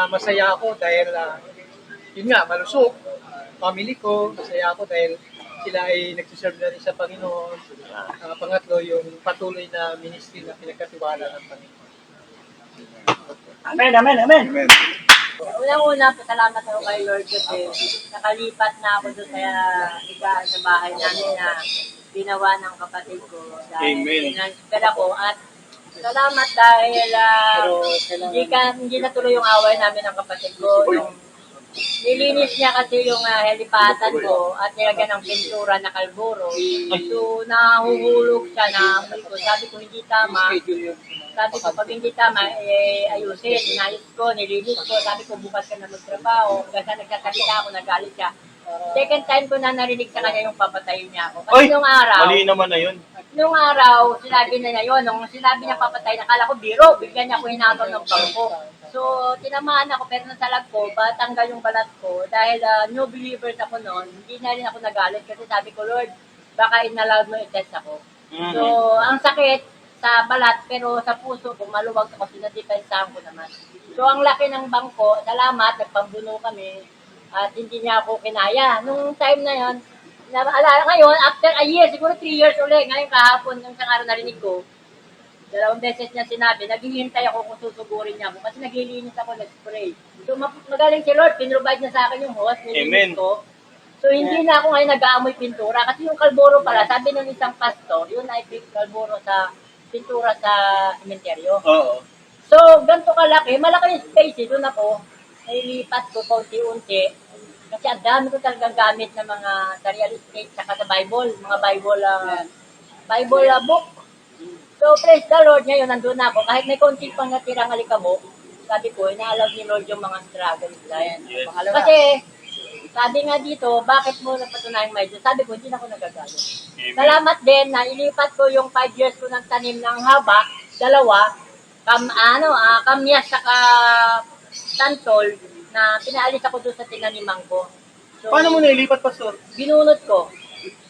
masaya ako dahil yun nga, malusog. Family ko, masaya ako dahil sila ay nagsiserve na rin sa Panginoon. Pangatlo, yung patuloy na ministry na pinagkatiwala ng Panginoon. Amen, amen, amen. Amen. Unang-una, pasalamat ako kay Lord kasi nakalipat na ako doon sa bahay namin na ginawa ng kapatid ko. Dahil pinansper ako at salamat dahil hindi natuloy yung away namin ng kapatid ko. Nilinis niya kasi yung helipatan ko at nilagyan ng pintura na kalburo. So, nahuhulog siya na amoy ko. Sabi ko, hindi tama. Sabi ko, pag hindi tama, ayusin. Inayos ko, nilinis ko. Sabi ko, bukas ka na magtrabaho. Kasi nagsasalita ako, nagalit siya. Second time ko na narinig sa kanya yung papatayin niya ako. Kasi nung araw, mali naman na yun. nung araw, sinabi na niya yun. Nung sinabi niya papatay, nakala ko biro. Bigyan niya ako hinatol ng bangko. So, tinamaan ako, pero nasalag ko, tanggal yung balat ko. Dahil new believers ako noon, hindi na rin ako nagalit. Kasi sabi ko, Lord, baka inallowed mo i-test ako. So, ang sakit sa balat, pero sa puso ko, maluwag ako, sinadepensahan ko naman. So, ang laki ng bangko, salamat, nagpambuno kami, at hindi niya ako kinaya. Nung time na yon, naalala ngayon, after a year, siguro 3 years ulit, ngayon kahapon, yung isang araw narinig ko, 2 beses niya sinabi, naghihintay ako kung susugurin niya ako, kasi naglilinis ako, nag-spray. So, magaling si Lord, pinrovide niya sa akin yung hose, nilinis ko. So, hindi na ako ngayon nag-aamoy pintura, kasi yung kalboro pala, sabi ng isang pastor, yun ay kalboro sa pintura sa sementeryo. Oo. So, ganito kalaki, malaki yung space, doon ako, nailipat ko paunti-unti, kasi ang dami ko talagang gamit ng mga sa real estate, saka sa Bible, mga Bible book. So, praise the Lord, ngayon nandun ako, kahit may konti pang natirang alikabok, sabi ko, inaalam ni Lord yung mga struggles lang. Yes. Kasi, sabi nga dito, bakit mo napatunayang may Diyos? Sabi ko, hindi na ako nagagalit. Salamat din na ilipat ko yung 5 years ko ng tanim ng haba, 2, kamyas saka tantol, na pinaalis ako doon sa tinaniman ko. So, Paano mo nailipat, Pastor? binunot ko.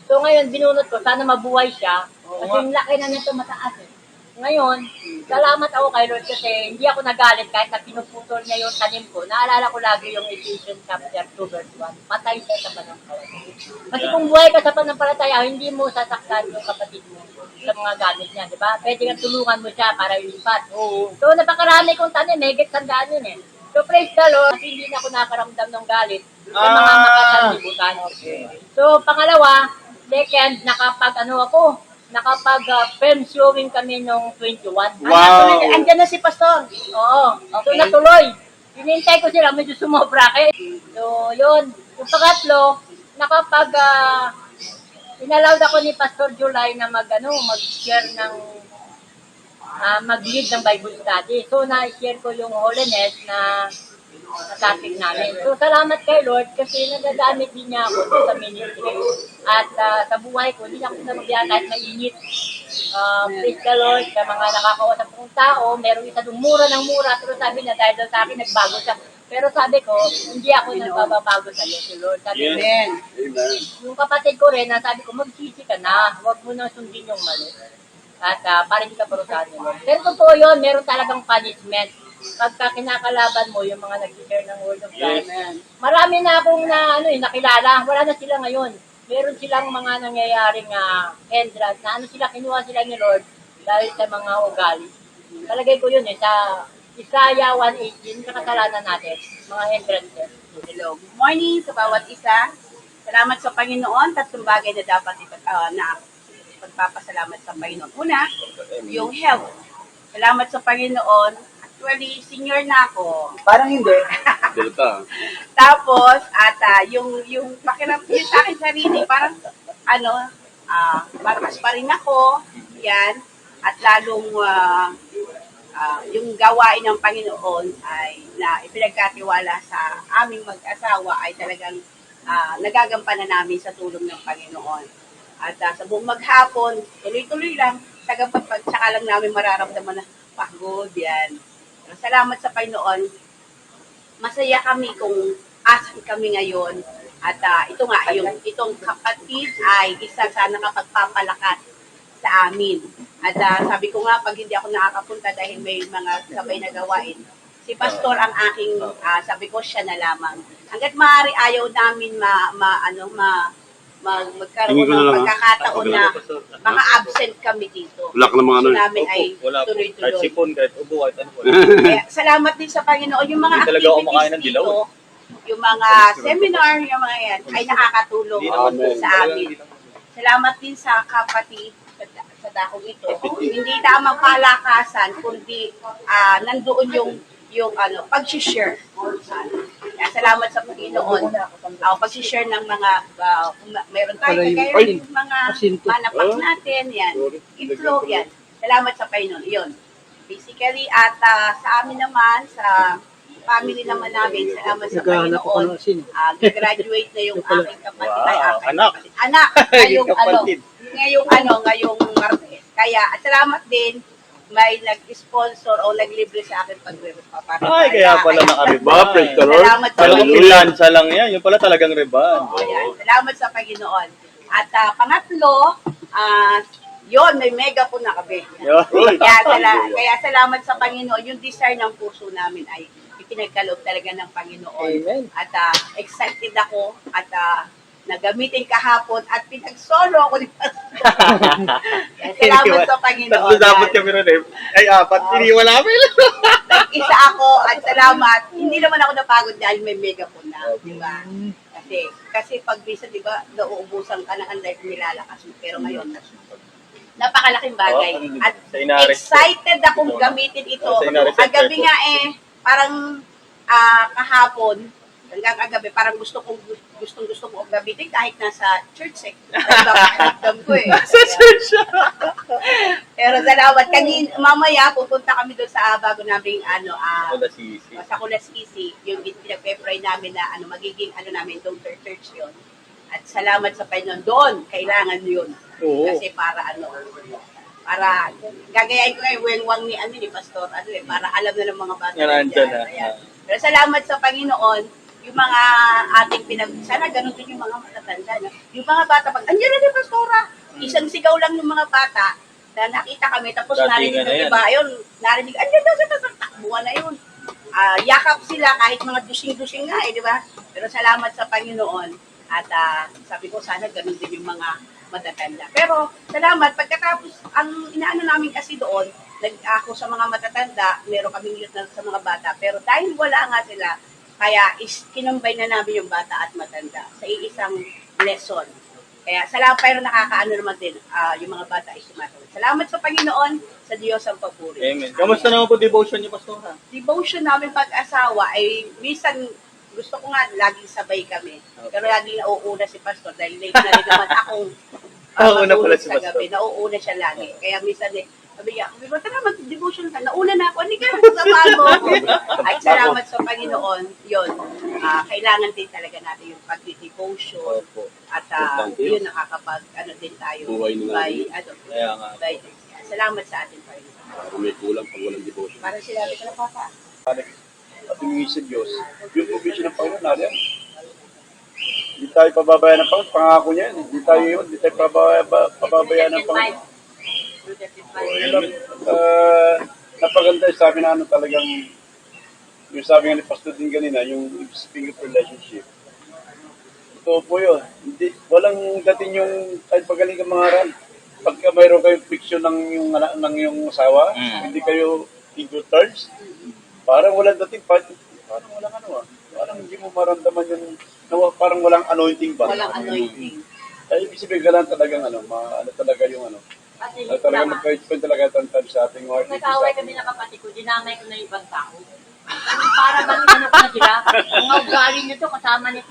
So ngayon, binunot ko, sana mabuhay siya. Kasi yung laki na nito mataas eh. Ngayon, salamat ako kay Lord kasi hindi ako nagalit kahit na pinuputol niya yung tanim ko. Naalala ko lagi yung Ephesians chapter 2 verse 1. Patay siya sa pananampalataya. Kasi kung buhay ka sa pananampalataya, hindi mo sasaktan yung kapatid mo sa mga gamit niya, di ba? Pwede kang tulungan mo siya para ilipat. So napakarami kong tanim, higit sandaan yun eh. So praise the Lord, kasi hindi na ako nakaramdam ng galit sa mga makasanlibutan. So pangalawa, second, nakapag-film showing kami nung 21. Wow! Andiyan na si Pastor. Oo. So natuloy. Hinintay ko sila, medyo sumobra. So yun. Yung pangatlo, inallowed ako ni Pastor July na mag-share ng mag-lead ng Bible study. So, na-share ko yung holiness na topic namin. So, salamat kay Lord kasi nagagamit din niya ako sa ministry. At sa buhay ko, hindi na ako sinabihan kahit mainit. Praise the Lord sa mga nakakausap kong tao. Meron isa doon mura ng mura. Pero sabi niya, dahil sa akin, nagbago siya. Pero sabi ko, hindi ako nagbabago sa iyo, si Lord. Sabi ko, yung kapatid ko rin, sabi ko, magsisi ka na. Huwag mo nang sundin yung mali. At para hindi ka parusahan ni Lord. Pero totoo yun, meron talagang punishment. Pagka kinakalaban mo yung mga nag-share ng Word of God. Marami na akong nakilala. Wala na sila ngayon. Meron silang mga nangyayaring hindrance na kinuha sila ni Lord dahil sa mga ugali. Palagay ko yun sa Isaiah 1:18, kasalanan natin, mga hindrances. Hello. Good morning sa bawat isa. Salamat sa Panginoon. 3 bagay na dapat pagpapasalamat sa Panginoon. Una, yung health. Salamat sa Panginoon. Actually, senior na ako. Parang hindi. Tapos, yung sa akin sarili, parang, markas pa rin ako. Yan. At lalong, yung gawain ng Panginoon ay na ipinagkatiwala sa aming mag-asawa ay talagang nagagampanan namin sa tulong ng Panginoon. At sa buong maghapon, tuloy-tuloy lang, saka lang namin mararamdaman na pagod yan. Salamat sa Panginoon. Masaya kami kung asan kami ngayon. At itong kapatid ay isa sa nakapagpapalakas sa amin. At sabi ko nga, pag hindi ako nakakapunta dahil may mga sabay na gawain, Si Pastor ang aking, sabi ko, siya na lamang. Hanggat maaari ayaw namin magkaroon Tingin ko na ng lang, pagkakataon na maka-absent kami dito. Wala ka namang ano Gusto eh. namin ay Wala po. Kahit tuloy-tuloy. sipon, kahit ubo, kahit ano po. Kaya, salamat din sa Panginoon. Yung mga Hindi talaga ako kumakain activities ng dilaw. dito, yung mga seminar, yung mga yan, ay nakakatulong Hindi naman po. sa amin. Salamat din sa kapatid sa dakong ito. Hindi lamang palakasan, kundi nandoon yung pag-share. Kaya salamat sa Panginoon. Pag-share ng mga, meron tayo, kaya yung mga manapak natin, yan, itlog, yan. Salamat sa Panginoon. Yun. Basically, at sa amin naman, sa family naman namin, salamat sa Naghahanap ako Panginoon. ng asin. Graduate na yung aking kapatid. Wow, Ay, aking anak. kapatid. Anak, Yung kapatid. ngayong Martes. Kaya, at salamat din, may nag-sponsor o naglibre sa akin pag-repapara. Ay, kaya pala Ba, praise the Lord. Salamat sa Kala ko Panginoon. pilansa lang yan. Yung pala talagang reban. Oo, yan. Salamat sa Panginoon. At pangatlo, yon may mega po na kami. Kaya salamat sa Panginoon. Yung desire ng puso namin ay ipinagkaloob talaga ng Panginoon. Amen. At excited ako at nagamitin kahapon at pinagsolo ako ni Pastor. Salamat sa Panginoon. Tatlo dapat kami rin eh. Ay, apat. Iniwan namin. Isa ako at salamat. Hindi naman ako napagod dahil may mega po na. Di ba? Kasi pag bisa, di ba, nauubusan ka ng anday nilalakas mo. Pero ngayon, napakalaking bagay. At Sa Inares. excited akong gamitin ito. Sa Inares. Ang gabi nga parang kahapon, hanggang agabi, parang gusto ko gamitin kahit nasa church Pakiramdam ko Sa church? Pero salamat. Mamaya pupunta kami doon sa bago naming Wala sisi. sa Kulasisi, yung pinag-pray namin na magiging namin doon church yun. At salamat sa Panginoon doon, kailangan yun. Oo. Kasi para gagayain ko yung wengwang ni Pastor, para alam na ng mga bata. Yan, andyan na. Ayan. Pero salamat sa Panginoon, yung mga ating sana ganun din yung mga matatanda. No? Yung mga bata, pag andyan na ni Pastora, isang sigaw lang ng mga bata, na nakita kami, tapos Dating narinig na ng yan. iba, ayun, narinig, andyan na si Pastor, takbuhan na yun. Yakap sila kahit mga dusing-dusing nga di ba? Pero salamat sa Panginoon, at sabi ko sana ganun din yung mga matatanda. Pero salamat, pagkatapos, ang inaano namin kasi doon, ako sa mga matatanda, meron kaming youth sa mga bata, pero dahil wala nga sila, kaya kinumbay na namin yung bata at matanda sa iisang lesson. Kaya salamat, pero nakakaano naman din, yung mga bata ay sumasagot. Salamat sa Panginoon, sa Diyos ang papuri. Amen. Kamusta naman po devotion niyo, Pastor? Devotion namin pag-asawa ay minsan gusto ko nga laging sabay kami. Pero laging nauuna si Pastor dahil late na rin naman akong Nauuna pala matulog si sa Pastor. gabi. Nauuna siya lagi. Kaya minsan sabi niya, tara mag-devotion ka. Nauna na ako. Hindi ka, sabahan mo ako. At salamat sa Panginoon. Yun. Kailangan din talaga natin yung pag-devotion. Opo. At yun nakakapag, din tayo. Buhay na Kaya nga. Salamat sa atin, Panginoon. May kulang pag walang devotion. Para sinabi ko na, Papa. At humingi sa Diyos, yung provision ng Panginoon natin. Hindi tayo pababayaan ng Panginoon, pangako niya yan. Hindi tayo yun, hindi tayo pababayaan ng Panginoon. Napaganda yung sabi na talagang, yung sabi nga ni Pastor din kanina, yung speaking of relationship. Ito po yun. Hindi, walang dating yung kahit pagaling kang mangaral. Pagka mayroon kayong fiction ng yung asawa, hindi kayo in good terms, parang walang dating, parang walang parang hindi mo maramdaman yung, parang walang anointing ba? Walang anointing. Ay, ibig sabihin ka lang talagang talaga yung talaga magka-explain talaga tantab sa ating heart. Nag-away kami ng kapatid ko, dinamay ko na yung ibang tao. Para bang ano ko na sila, ang ugali nito kasama nito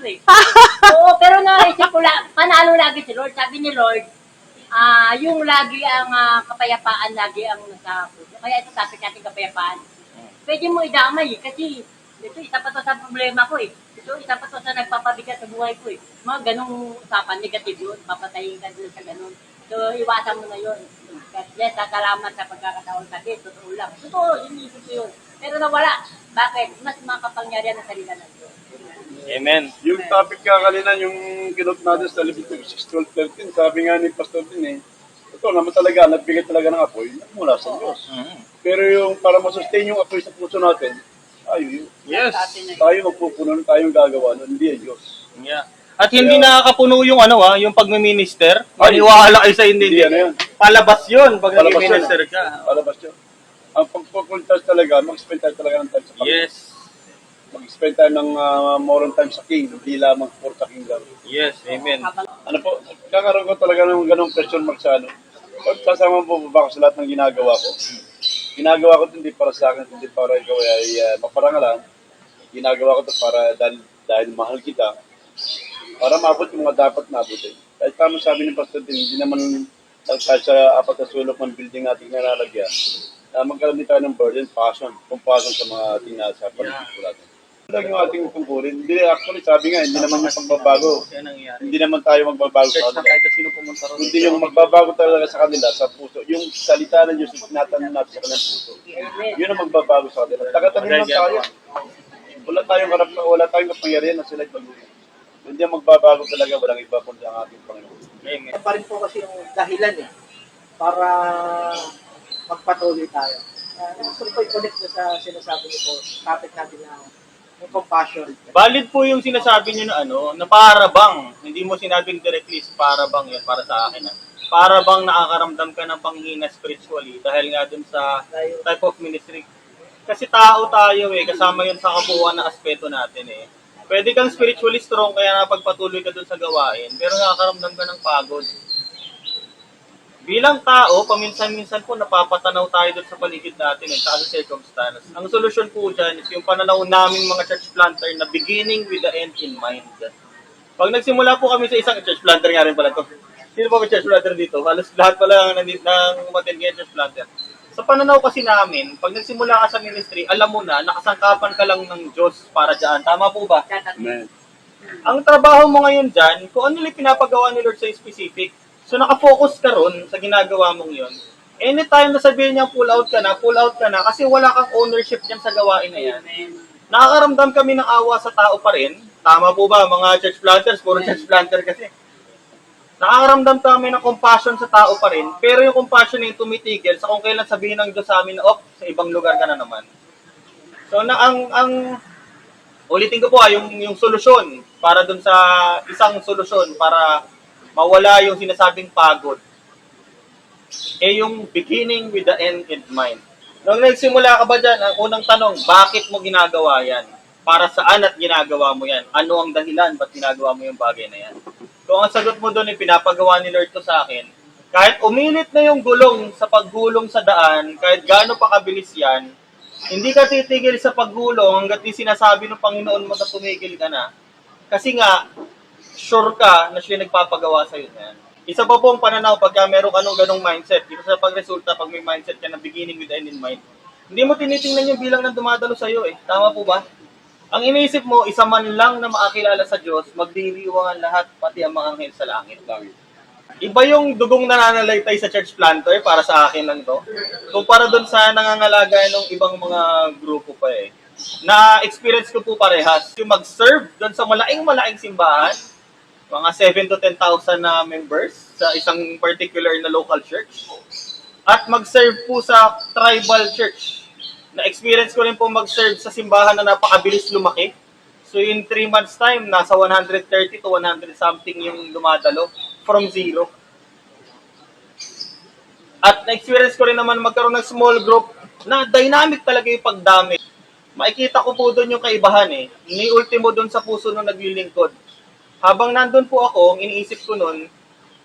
Oo, pero naisip ko panalo lagi si Lord. Sabi ni Lord, yung lagi ang kapayapaan, lagi ang nasa puso. Kaya ito topic natin kapayapaan. Pwede mo idamay kasi ito isa pa to sa problema ko Ito isa pa to sa nagpapabigat sa buhay ko Mga ganong usapan, negative yun, papatayin ka dun sa ganon. So, iwasan mo na yun. Yes, salamat sa pagkakataon kasi, totoo lang. Totoo, inisip ko yun. Pero nawala. Bakit? Mas makapangyarihan na salita ng Diyos. Amen. Yung topic ka kanina, yung kinot natin sa Leviticus 6:12-13, sabi nga ni Pastor din ito naman talaga, nagbigay talaga ng apoy mula sa Diyos. Pero yung para masustain yung apoy sa puso natin, tayo yun. Yes. Sa atin na yun. Tayo magpupuno, tayong gagawa nun, hindi ang Diyos. Yeah. At hindi nakakapuno yung yung pagme-minister. Ay, Maniwala kayo sa hindi. Hindi, ano yun? Palabas yun pag Palabas yun. nag-minister ka. Palabas yun. Ang pagpupuntas talaga, mag-spend tayo talaga ng time sa Panginoon. Yes. Mag-spend tayo ng more time sa King, hindi lamang for sa King lang. Yes, amen. Ano po, kakaroon ko talaga ng ganong question mark sa ano. Pag sasama po ba ako sa lahat ng ginagawa ko? Ginagawa ko ito hindi para sa akin, hindi para ikaw ay maparangalan. Ginagawa ko ito para dahil mahal kita. Para maabot yung mga dapat maabutin. Kahit tama sabi ng Pastor din, hindi naman kahit sa apat na sulok ng building natin nalalagyan. Magkaroon din tayo ng burden, passion. Compassion sa mga ating nasa paligid ko natin. Ito lang yung ating tungkulin. Hindi, actually, sabi nga, hindi naman yung pagbabago. Kaya nangyayari. Hindi naman tayo magbabago sa Church na kanila. kahit sino pumunta ron. Hindi yung magbabago talaga sa kanila, sa puso. Yung salita ng Diyos, tinatanong natin sa kanilang puso. Yun ang magbabago sa kanila. Tagatanong lang tayo. Wala tayong kapangyarihan na sila ipag-uwi. Hindi ang magbabago talaga, walang iba kundi ang ating Panginoon. Amen. Ito pa rin po kasi yung dahilan para magpatuloy tayo. Gusto ko i-connect na sa sinasabi niyo po, topic natin na yung compassion. Valid po yung sinasabi niyo na na para bang, hindi mo sinabing directly, para bang yan, para sa akin. Para bang nakakaramdam ka ng panghina spiritually dahil nga dun sa type of ministry. Kasi tao tayo kasama yun sa kabuuan na aspeto natin Pwede kang spiritually strong kaya napagpatuloy ka dun sa gawain, pero nakakaramdam ka ng pagod. Bilang tao, paminsan-minsan po napapatanaw tayo dun sa paligid natin sa circumstance. Ang solusyon po dyan is yung pananaw naming mga church planter na beginning with the end in mind. Pag nagsimula po kami sa isang church planter nga rin pala to. Sino ba may church planter dito? Halos lahat pala ng umattend ngayon church planter. Sa pananaw kasi namin, pag nagsimula ka sa ministry, alam mo na, nakasangkapan ka lang ng Diyos para dyan. Tama po ba? Amen. Ang trabaho mo ngayon dyan, kung ano yung pinapagawa ni Lord sa specific, so nakafocus ka ron sa ginagawa mong yun, anytime na sabihin niya pull out ka na kasi wala kang ownership dyan sa gawain na yan. Nakakaramdam kami ng awa sa tao pa rin. Tama po ba, mga church planters? Puro church planter kasi. Nakakaramdam kami ng compassion sa tao pa rin, pero yung compassion na yung tumitigil sa kung kailan sabihin ng Diyos sa amin na, sa ibang lugar ka na naman. So, ulitin ko po yung solusyon para dun sa isang solusyon para mawala yung sinasabing pagod. Yung beginning with the end in mind. Nung nagsimula ka ba dyan, ang unang tanong, bakit mo ginagawa yan? Para saan at ginagawa mo yan? Ano ang dahilan? Ba't ginagawa mo yung bagay na yan? Kung ang sagot mo doon ay pinapagawa ni Lord to sa akin, kahit umilit na yung gulong sa paggulong sa daan, kahit gaano pa kabilis yan, hindi ka titigil sa paggulong hanggat di sinasabi ng Panginoon mo na tumigil ka na. Kasi nga, sure ka na siya nagpapagawa sa'yo na yan. Isa pa po ang pananaw pagka meron ka nung ganong mindset. Dito sa pagresulta, pag may mindset ka na beginning with end in mind, hindi mo tinitingnan yung bilang ng dumadalo sa'yo Tama po ba? Ang iniisip mo, isa man lang na makakilala sa Diyos, magdiriwang ang lahat, pati ang mga anghel sa langit. Iba yung dugong nananalaytay sa church planter, para sa akin lang to. Kumpara dun sa nangangalaga ng ibang mga grupo pa Na-experience ko po parehas. Yung mag-serve dun sa malaking simbahan, mga 7 to 10,000 na members sa isang particular na local church. At mag-serve po sa tribal church. Na-experience ko rin po mag-serve sa simbahan na napakabilis lumaki. So in 3 months time, nasa 130 to 100 something yung dumadalo from zero. At na-experience ko rin naman magkaroon ng small group na dynamic talaga yung pagdami. Makikita ko po doon yung kaibahan Ni ultimo doon sa puso nung naglilingkod. Habang nandun po ako, ang iniisip ko noon,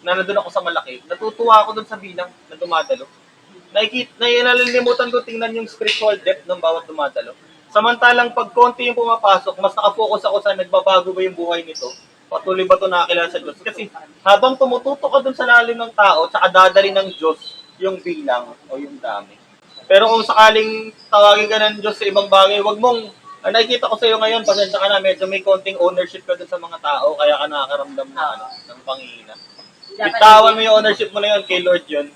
na nandun ako sa malaki, natutuwa ako doon sa bilang na dumadalo. Nalilimutan ko tingnan yung spiritual depth ng bawat dumadalo. Samantalang pag konti yung pumapasok, mas nakafocus ako sa nagbabago ba yung buhay nito. Patuloy ba ito nakakilala sa Diyos? Kasi habang tumututo ka dun sa lalim ng tao, tsaka dadali ng Diyos yung bilang o yung dami. Pero kung sakaling tawagin ka ng Diyos sa ibang bagay, wag mong, nakikita ko sa iyo ngayon, pasensya ka na, medyo may konting ownership ka dun sa mga tao, kaya ka nakakaramdam ng panghihina. Bitawan mo yung ownership mo na yun, kay Lord yun.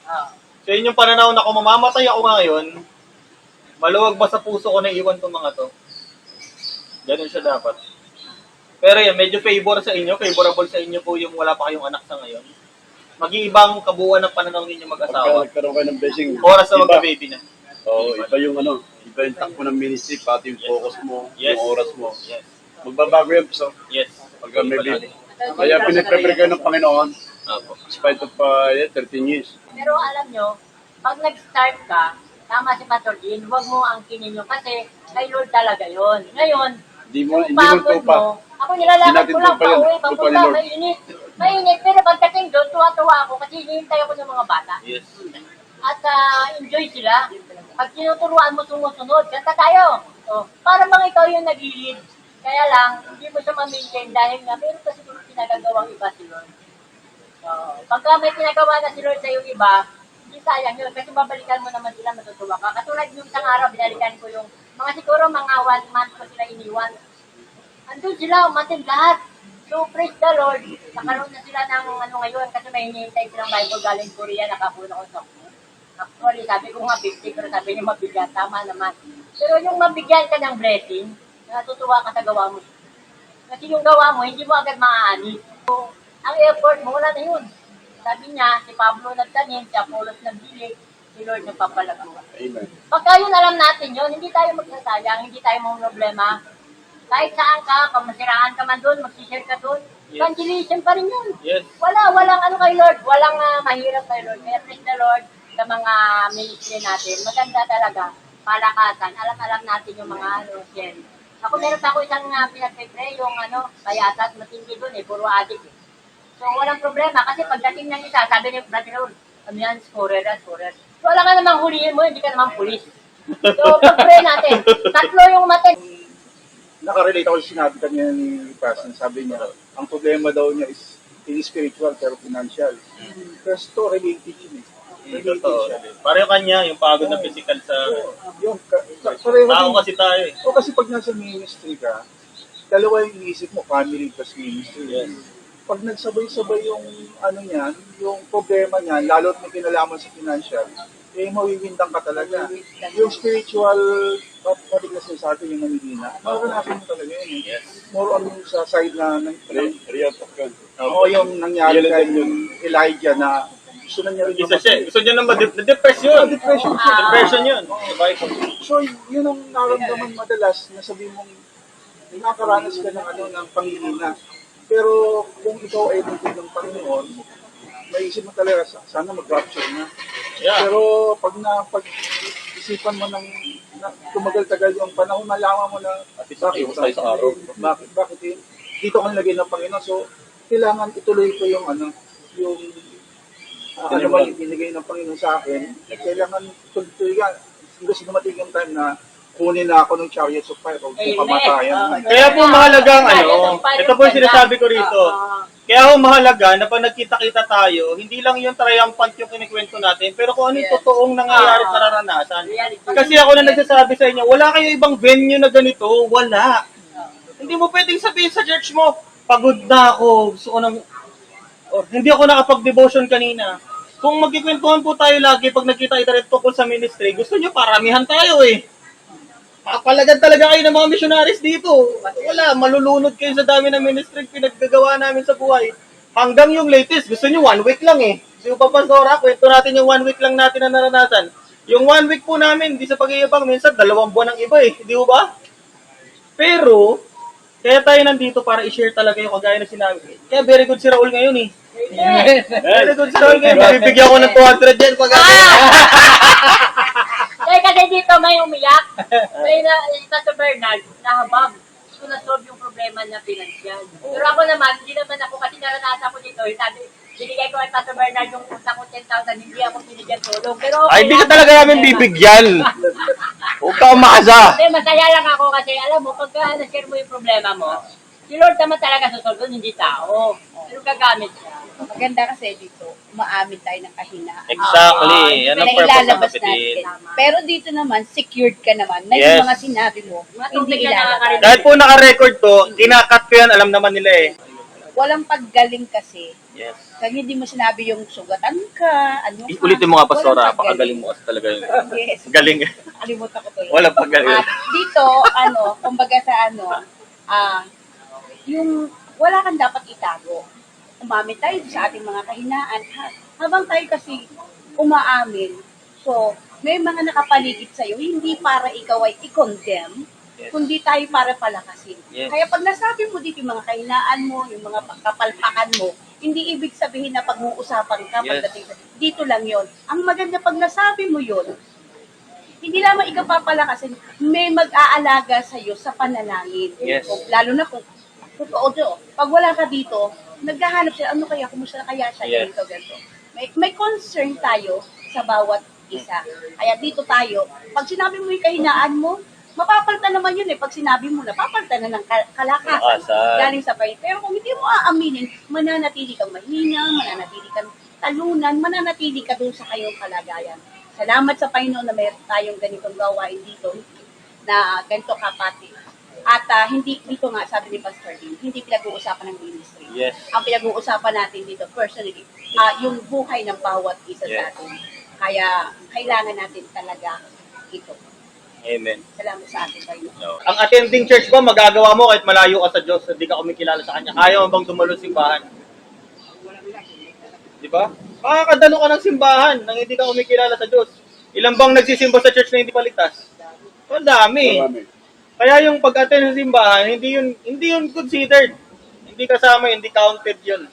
So yun yung pananaw na kung mamamatay ako ngayon, maluwag ba sa puso ko na iwan itong mga to? Ganun siya dapat. Pero yan, medyo favorable sa inyo po yung wala pa kayong anak sa ngayon. Mag-iibang kabuuan ng pananaw ninyo mag-asawa. Pagka nagkaroon kayo ng blessing, Oras na magka-baby na. Oo, iba yung iba yung takbo ng ministry, pati yung focus mo, Yes. yung oras mo. Yes. Magbabago yan, so Yes. pagka may baby. Kaya piniprepare kayo ng Panginoon, Opo. despite of 13 years. Pero alam nyo, pag nag-start ka, tama si Pastor Jean, huwag mo angkinin nyo kasi kay Lord talaga yon. Ngayon, Hindi mo pagod tupa. mo, ako nilalakad ko lang Hindi natin tupa yun. pauwi, Tupa ni papunta, Lord. mainit. Mainit, pero pagdating doon, tuwa-tuwa ako kasi hinihintay ako ng mga bata. Yes. At enjoy sila. Pag tinuturuan mo, sumusunod, kanta tayo. Para bang ikaw yung nag-lead. Kaya lang, hindi mo siya ma-maintain dahil nga, meron pa siguro pinagagawang iba si Lord. So, pagka may pinagawa na si Lord sa yung iba, hindi sayang yun. Kasi babalikan mo naman sila, matutuwa ka. Katulad yung isang araw, binalikan ko yung mga siguro mga 1 month ko sila iniwan. Andun sila, umatid lahat. So, praise the Lord. Nakaroon na sila ng ngayon kasi may hinihintay silang Bible galing Korea, nakapuno ko sa Actually, sabi ko nga 50, pero sabi niya mabigyan. Tama naman. Pero yung mabigyan ka ng blessing, natutuwa ka sa gawa mo. Kasi yung gawa mo, hindi mo agad maaani. So, ang effort mo, wala na yun. Sabi niya, si Pablo nagtanim, si Apollos nagdilig, si Lord nagpapalago. Amen. Pagka yun alam natin yun, hindi tayo magsasayang, hindi tayo mong problema. Kahit saan ka, pag masiraan ka man doon, magsishare ka doon, Yes. evangelization pa rin yun. Yes. Walang ano kay Lord, walang mahirap kay Lord. Kaya praise the Lord sa mga ministry natin. Maganda talaga, palakasan. Alam natin yung mga share. Ako meron pa ako isang pinagpipray, yung bayasat, matindi doon puro adik So walang problema, kasi pagdating ng isa, sabi ni Brother Raul, yan, scorer. So alam ka namang hulihin mo, hindi ka naman pulis. So pag-pray natin, tatlo yung mata. Nakarelate ako sa sinabi kanina ni Pastor. Sabi niya, ang problema daw niya is hindi spiritual pero financial. Pero ito, related yun eh. Related Totoo. siya. Pareho kanya, yung pagod na physical sa... Yung, pareho Tao din. kasi tayo eh. O kasi pag nasa ministry ka, dalawa yung iniisip mo, family plus ministry. Yes. Pag nagsabay-sabay yung niyan, yung problema niyan, lalo at may kinalaman sa financial, mawibindang ka talaga. Yung spiritual, particular sa atin yung nanihina, maranasan mo talaga yun eh. Yes. More on yung sa side na, Real talk yun. o yung nangyari kay Elijah na gusto na niya rin Isa siya. Gusto niya naman na-depress yun. Depression siya. Depression yun. Sa Bible. So, yun ang naramdaman madalas na sabi mong nakakaranas ka ng panghihina. Pero kung ikaw ay nagtid ng Panginoon, maisip mo talaga, sana mag-rapture na. Yeah. Pero pag-isipan mo ng tumagal-tagal yung panahon, malaman mo na bakit yun? Dito ka nilagay ng Panginoon. So, kailangan ituloy ko yung ano ba yung binigay ng Panginoon sa akin. Kailangan tuloy yan. Gusto dumating yung time na kunin na ako ng chariots of fire o kung pamatayan. Kaya po mahalagang ito po yung sinasabi ko rito. Kaya po mahalaga na pag nagkita-kita tayo, hindi lang yung triumphant yung kinikwento natin, pero kung ano yung totoong nangyayari sa naranasan. Kasi ako na nagsasabi sa inyo, wala kayo ibang venue na ganito, wala. Hindi mo pwedeng sabihin sa church mo, pagod na ako, gusto ko ng, or hindi ako nakapag-devotion kanina. Kung magkikwentuhan po tayo lagi pag nagkita-kita rin tungkol sa ministry, gusto nyo paramihan tayo eh. Papalagad talaga kayo ng mga missionaries dito. Wala, malulunod kayo sa dami ng ministry pinaggagawa namin sa buhay. Hanggang yung latest, gusto nyo 1 week lang eh. Di ba Pastora, kwento natin yung 1 week lang natin na naranasan. Yung 1 week po namin, di sa pag-iibang, minsan 2 buwan ang iba eh. Di ba? Pero, kaya tayo nandito para i-share talaga yung kagaya na sinabi. Kaya very good si Raul ngayon eh. Very good si Raul ngayon. Bibigyan ko ng 200 yan pag Kasi dito may umiyak. May Pastor Bernard, nahabang. Gusto na solve yung problema na financial. Pero ako naman, hindi naman ako, kasi naranasan ko dito, sabi, binigay ko kay Pastor Bernard yung utang ko 10,000, hindi ako binigyan tulong. Pero okay, Ay, hindi ka talaga namin bibigyan. Huwag ka umakasa. Hindi, masaya lang ako kasi alam mo, pagka na-share mo yung problema mo, si Lord naman talaga susunod, hindi tao. Pero gagamit siya. Maganda kasi dito, umaamin tayo ng kahinaan. Exactly. Yan ang Na purpose ng ilalabas kapatid. natin. Pero dito naman, secured ka naman na Yes. yung mga sinabi mo, Mga hindi tubig na ilalabas. nakakarinig. Dahil po naka-record to, kinakat ko yan, alam naman nila eh. Walang paggaling kasi. Yes. Kaya hindi mo sinabi yung sugatan ka, ano ka. Ulitin mo nga, Pastora. Walang paggaling. Pakagaling mo kasi talaga yun. Yes. Galing. Kalimutan ko to yun. Walang paggaling. At dito, kumbaga sa yung wala kang dapat itago. Umamin tayo sa ating mga kahinaan. Habang tayo kasi umaamin, so, may mga nakapaligid sa'yo, hindi para ikaw ay i-condemn, Yes. kundi tayo para palakasin. Yes. Kaya pag nasabi mo dito yung mga kahinaan mo, yung mga kapalpakan mo, hindi ibig sabihin na pag-uusapan ka Yes. pagdating sa dito lang yon. Ang maganda pag nasabi mo yon, hindi lamang ikaw papalakasin, may mag-aalaga sa'yo sa panalangin. Yes. Lalo na kung totoo to, pag wala ka dito, naghahanap siya, ano kaya, kumusta kaya siya, Yes. ganito. May concern tayo sa bawat isa. Kaya dito tayo, pag sinabi mo yung kahinaan mo, mapapalta naman yun eh. Pag sinabi mo na, papalta na ng kalakasan. Kalakasan. Galing sa pain. Pero kung hindi mo aaminin, mananatili kang mahina, mananatili kang talunan, mananatili ka doon sa kayong kalagayan. Salamat sa Panginoon na mayroon tayong ganitong gawain dito, na ganito kapati. At hindi dito nga, sabi ni Pastor Dean, hindi pinag-uusapan ng ministry. Yes. Ang pinag-uusapan natin dito, personally, yung buhay ng bawat isa sa Yes. atin. Kaya kailangan natin talaga ito. Amen. Salamat sa ating Panginoon. No. Ang attending church ba, magagawa mo kahit malayo ka sa Diyos, hindi ka kumikilala sa Kanya. Kaya mo bang dumalo sa simbahan? Di ba? Makakadalo ka ng simbahan nang hindi ka kumikilala sa Diyos. Ilan bang nagsisimba sa church na hindi paligtas? Ang dami. Marami. Kaya yung pag-attend sa simbahan, hindi yun considered. Hindi kasama, hindi counted yun.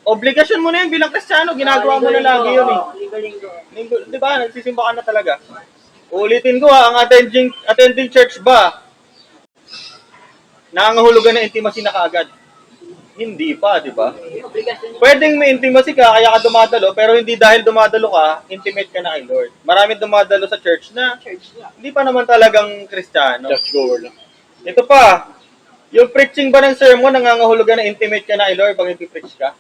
Obligasyon mo na yun bilang Kristiyano, ginagawa mo na lagi yun eh. Linggo-linggo. Di ba? Nagsisimba ka na talaga. Ulitin ko ang attending church ba, nangangahulugan na intimacy na kaagad? Hindi pa, di ba? Obligasyon Pwedeng may intimacy ka, kaya ka dumadalo, pero hindi dahil dumadalo ka, intimate ka na kay Lord. Marami dumadalo sa church na hindi pa naman talagang Kristiyano. Just go lang. Ito pa, yung preaching ba ng sermon, nangangahulugan na intimate ka na kay Lord pag nag-preach ka?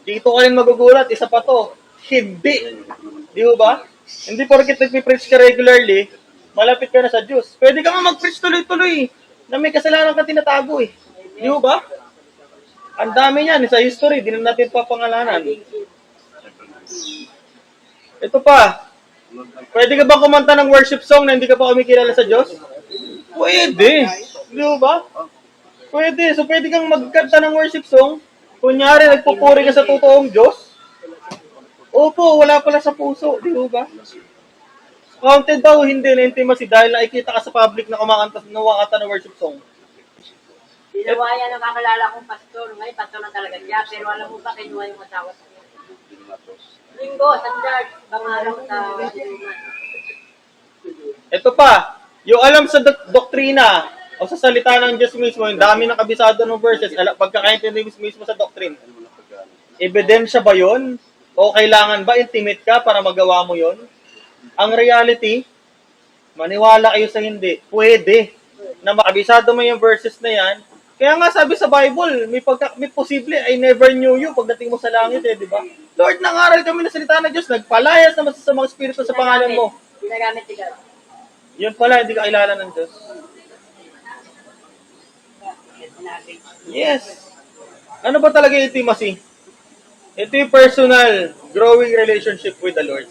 Dito ka rin magugulat, isa pa to, hindi. Di ba? Hindi porket nag-preach ka regularly, malapit ka na sa Diyos. Pwede ka nga mag-preach tuloy-tuloy na may kasalanan ka tinatago eh. Di ba? Ang dami niyan sa history, di na natin papangalanan. Ito pa, pwede ka ba kumanta ng worship song na hindi ka pa kumikilala sa Diyos? Pwede. Di ba? Pwede. So pwede kang magkanta ng worship song, kunyari nagpupuri ka sa totoong Diyos. Opo, wala pala sa puso. Di ba? Counted daw hindi na intimacy dahil nakikita ka sa public na kumakanta ng worship song. Ginawa yan ang kakalala kong pastor. Ngayon, pastor na talaga siya. Pero alam mo ba, kinuha yung asawa sa Linggo, sa church, bangaraw sa Ito pa, yung alam sa doktrina o sa salita ng Diyos mismo, yung dami ng kabisado ng verses, pagkakaintindi mismo sa doctrine. Ebidensya ba yun? O kailangan ba intimate ka para magawa mo yun? Ang reality, maniwala kayo sa hindi. Pwede na makabisado mo yung verses na yan. Kaya nga sabi sa Bible, may posible, I never knew you pagdating mo sa langit di ba? Lord, nangaral kami ng salita ng Diyos, nagpalayas naman sa mga spirito sa pangalan mo. Ginagamit ni God. Yun pala, hindi ka kilala ng Diyos. Yes. Ano ba talaga yung intimacy? Ito yung personal growing relationship with the Lord.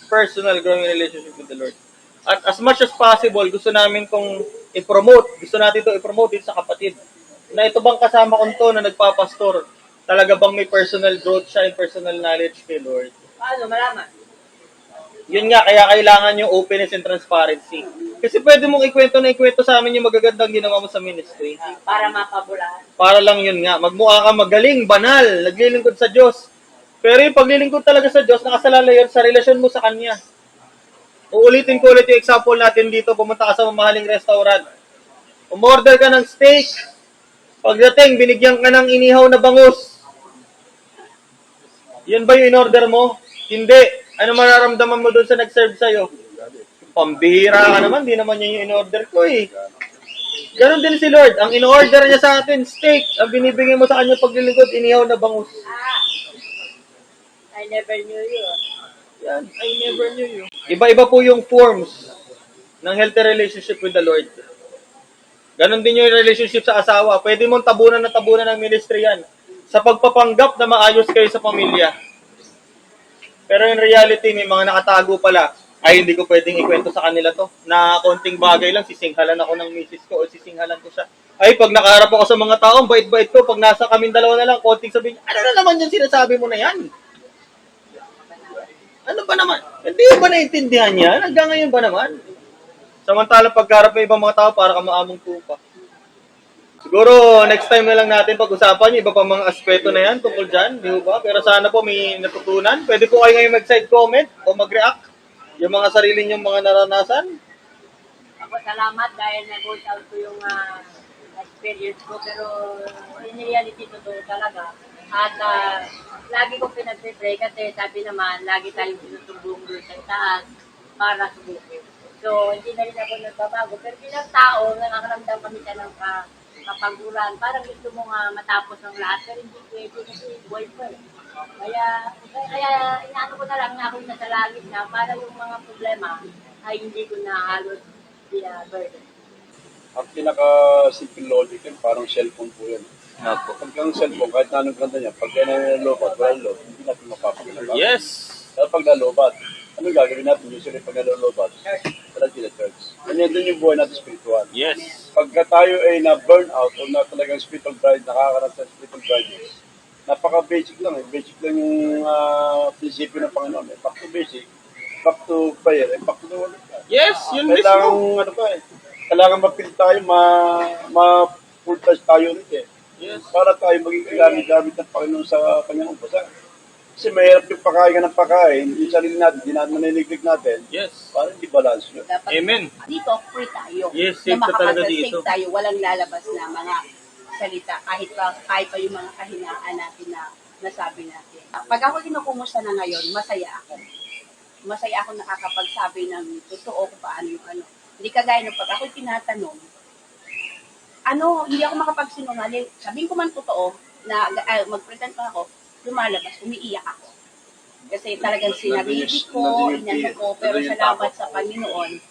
Personal growing relationship with the Lord. At as much as possible, gusto namin gusto natin ito i-promote din sa kapatid. Na ito bang kasama ko to na nagpapastor, talaga bang may personal growth siya and personal knowledge kay Lord? Paano, malaman? Yun nga, kaya kailangan yung openness and transparency. Kasi pwede mong ikwento sa amin yung magagandang ginawa mo sa ministry. Para mapabulahan. Para lang yun nga, magmukha ka magaling, banal, naglilingkod sa Diyos. Pero yung paglilingkod talaga sa Diyos, nakasalalay yun sa relasyon mo sa Kanya. Uulitin ko ulit yung example natin dito, pumunta ka sa mamahaling restaurant. Umorder ka ng steak. Pagdating, binigyan ka ng inihaw na bangus. Yan ba yung in-order mo? Hindi. Ano mararamdaman mo doon sa nag-serve sa'yo? Pambihira ka naman, di naman yun yung in-order ko eh. Ganon din si Lord. Ang in-order niya sa atin, steak. Ang binibigay mo sa kanya paglilingkod, inihaw na bangus. I never knew you. Yan, I never knew you. Iba-iba po yung forms ng healthy relationship with the Lord. Ganon din yung relationship sa asawa. Pwede mong tabunan ng ministry yan. Sa pagpapanggap na maayos kayo sa pamilya. Pero in reality, may mga nakatago pala. Ay, hindi ko pwedeng ikwento sa kanila to. Na konting bagay lang, sisinghalan ako ng misis ko o sisinghalan ko siya. Ay, pag nakaharap ako sa mga taong, bait-bait ko. Pag nasa kaming dalawa na lang, konting sabihin, ano na naman yung sinasabi mo na yan? Ano ba naman? Hindi ba naintindihan yan? Hanggang ngayon ba naman? Samantalang pagkarap ng ibang mga tao, para ka maamong tupa. Siguro, next time na lang natin pag-usapan yung iba pa mga aspeto na yan tungkol dyan, di ba? Pero sana po may natutunan. Pwede po kayo ngayon mag-side comment o mag-react yung mga sarili niyong mga naranasan. Ako salamat dahil nag-work out ko yung experience ko, pero in reality, totoo talaga. At lagi kong pinag-pray kasi sabi naman, lagi tayong sinusumbong doon sa itaas para subukin. So, hindi na rin ako nagbabago. Pero bilang tao, nakakaramdam kami siya ng kapaguran. Parang gusto mo nga matapos ang lahat, pero hindi pwede kasi buhay ko eh. Kaya inaano ko na lang na ako nasa langit na para yung mga problema ay hindi ko na halos burden. Ang pinaka-simple logic yun, parang cellphone po yun. Opo. Pag ang cellphone, kahit na anong ganda niya, pag kaya nalolobat, walang load, hindi natin mapapagalabat. Yes! Pero pag nalobat, anong gagawin natin? Usually pag nalolobat, walang tina-charge. Ganyan din yung buhay natin spiritual. Yes! Pagka tayo ay na-burn out o na talagang spiritual drive, nakakaroon sa spiritual dryness, napaka-basic lang eh. Basic lang yung prinsipyo ng Panginoon. Back to basic, back to prayer, back to the word of God. Yes! Yun Kailangan, mismo! ano pa eh, kailangan mapil tayo, ma-full touch tayo rin eh. Yes! Para tayo maging gamit ng Panginoon sa kanyang umpasa. Kasi mahirap yung pakain ka ng pakain, yung sarili natin, di natin maniliglig natin, Yes! parang hindi balance yun. Dapat Amen. dito, free tayo. Yes, safe ka talaga dito. tayo, walang lalabas na mga salita, kahit pa yung mga kahinaan natin na nasabi natin. Pag ako kinukumusta na ngayon, masaya ako. Masaya ako nakakapagsabi ng totoo kung paano yung ano. Hindi kagaya ng pag ako tinatanong, hindi ako makapagsinungaling. Sabihin ko man totoo, na mag-pretend pa ako, lumalabas, umiiyak ako. Kasi talagang sinarili ko, inano ko, pero salamat sa Panginoon,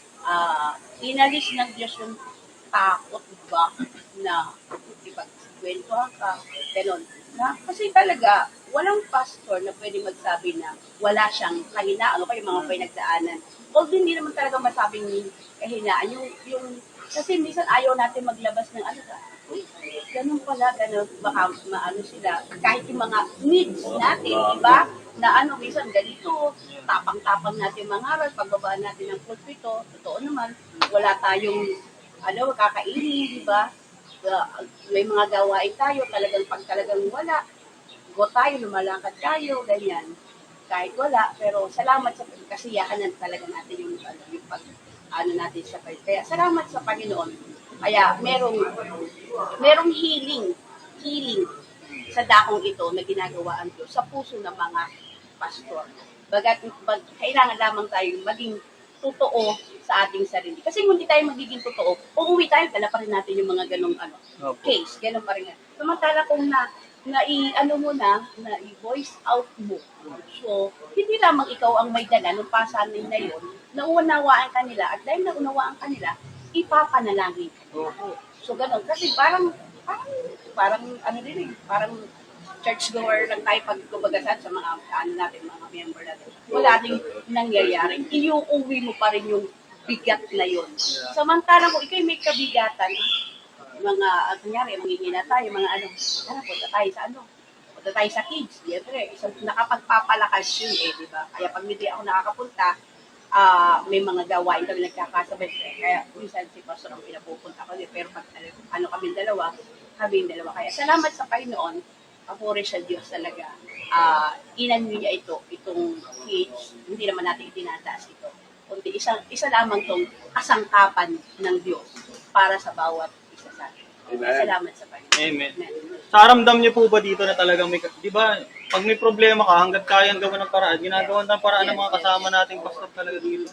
inalis ng Diyos yung takot ba na ipagkwentuhan ka, gano'n. Kasi talaga, walang pastor na pwede magsabi na wala siyang kahinaan o kayo mga pinagdaanan. Although hindi naman talaga masabing kahinaan. Kasi minsan ayaw natin maglabas ng ano ka. Uy, ganun pala, ganun, baka maano sila. Kahit yung mga needs natin, diba? Na minsan ganito, tapang-tapang natin mga aral, pagbaba natin ng pulpito, totoo naman, wala tayong, kakainin, diba? May mga gawain tayo, talagang wala. Go tayo, lumalakad tayo, ganyan. Kahit wala, pero salamat sa kasiyahan ng talaga natin yung natin sa Panginoon. Kaya salamat sa Panginoon. Kaya merong healing sa dakong ito na ginagawa ang Diyos sa puso ng mga pastor. Kailangan lamang tayo maging totoo sa ating sarili. Kasi kung hindi tayo magiging totoo, uuwi tayo, dala pa rin natin yung mga ganong case. Ganon pa rin. Samantala kung i-voice out mo. So, hindi lamang ikaw ang may dala ng pasanay na yun, naunawaan kanila, at dahil naunawaan kanila, ipapanalangin. So, ganon. Kasi parang churchgoer lang tayo pag kumbagasat sa mga mga member natin. Wala ding nangyayari. Iuuwi mo pa rin yung bigat na yun. Samantalang kung ikay may kabigatan, kunyari, mangingina tayo, punta tayo sa kids. Siyempre, nakapagpapalakas yun di ba? Kaya pag hindi ako nakakapunta, may mga gawain kami nagkakasabay. Kaya minsan si Pastor ang pinapupunta ko. Pero pag kami dalawa. Kaya salamat sa Panginoon, papuri sa Diyos talaga. Inanyo niya itong kids. Hindi naman natin itinataas ito. Kundi isa lamang tong kasangkapan ng Diyos para sa bawat isa sa atin. Salamat sa Panginoon. Amen. Saramdam niyo po ba dito na talagang di ba, pag may problema ka, hanggat kayang gawa ng paraan, ginagawa ng paraan ng mga kasama nating pastor talaga dito.